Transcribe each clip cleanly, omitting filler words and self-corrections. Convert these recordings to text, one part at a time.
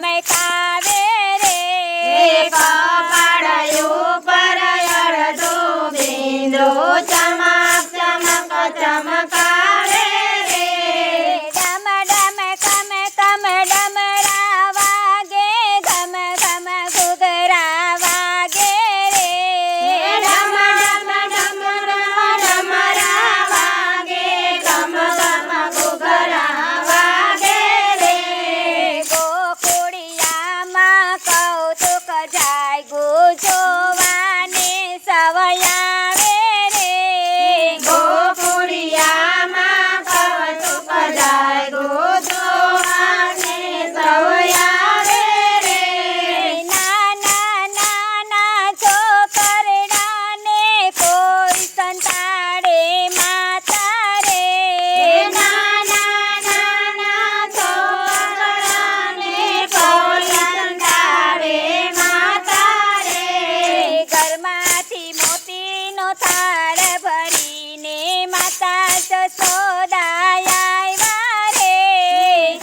ચમકાવે રે કપાળ ઉપર અડધો બિંદુ ચમક ચમક ચમકાવે રે ડમ ડમ કમ કમ ડમરા વાગે ઘમ ઘમ ઘૂઘરા વાગે રે ડમ ડમ ડમરા ડમરા વાગે ગમ ગમ ઘૂઘરા વાગે રે ગોકુળિયામાં કૌતુક જાગ્યું જોવાની સવયાવે રે ગોકુળિયામાં કૌતુક જાગ્યું જોવાની સવયાવે રે નાના નાના છોકરડાને કોઈ સંતાડે માતા રે નાના નાના છોકરાને કોઈ સંતાડે માતા રે ઘરમાંથી મોતીનો થાળ ભરીને માતા જશોદા આવ્યા રે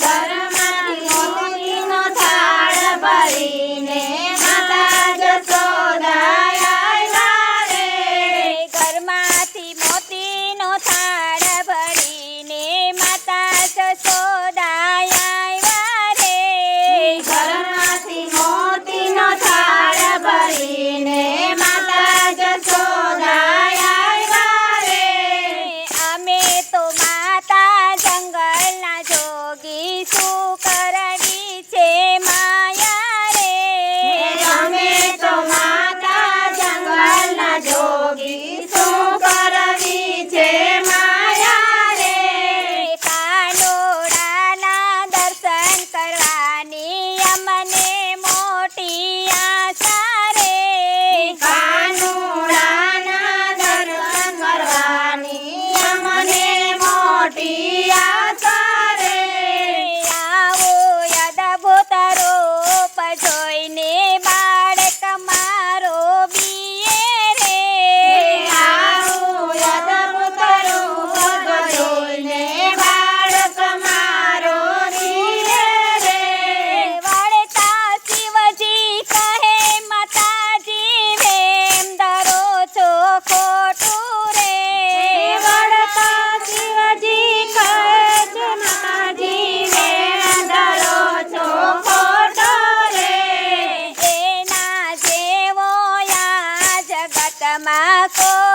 ઘરમાંથી મોતીનો થાળ ભરીને માતા જશોદા આવ્યા રે ઘરમાંથી મોતીનો થાળ ભરીને માતા જશોદા આવ્યા રે ઘરમાંથી મોતીનો થાળ ભરીને માતા જશોદા આવ્યા રે અમે તો માતા જંગલના જોગી શું કરવી છે માયા રે અમે તો માતા જંગલના જોગી શું કરવી છે માયા રે કાનોડાના દર્શન કરવાની અમને મોટી આશા રે કાનુડાના દર્શન કરવાની અમને મોટી આશા રે આવો અદભુત રૂપ જોઈને બાળક મારો બીએ રે આવું અદભુત રૂપ જોઈને બાળક મારો જીવે રે વળતા શિવજી કહે માતાજી વેમ ધરો છો ખોટું રે વળતા શિવજી કહે છે માતાજી વેમ ધરો છો ખોટો રે એના જેવો આ જગતમાં કોઈ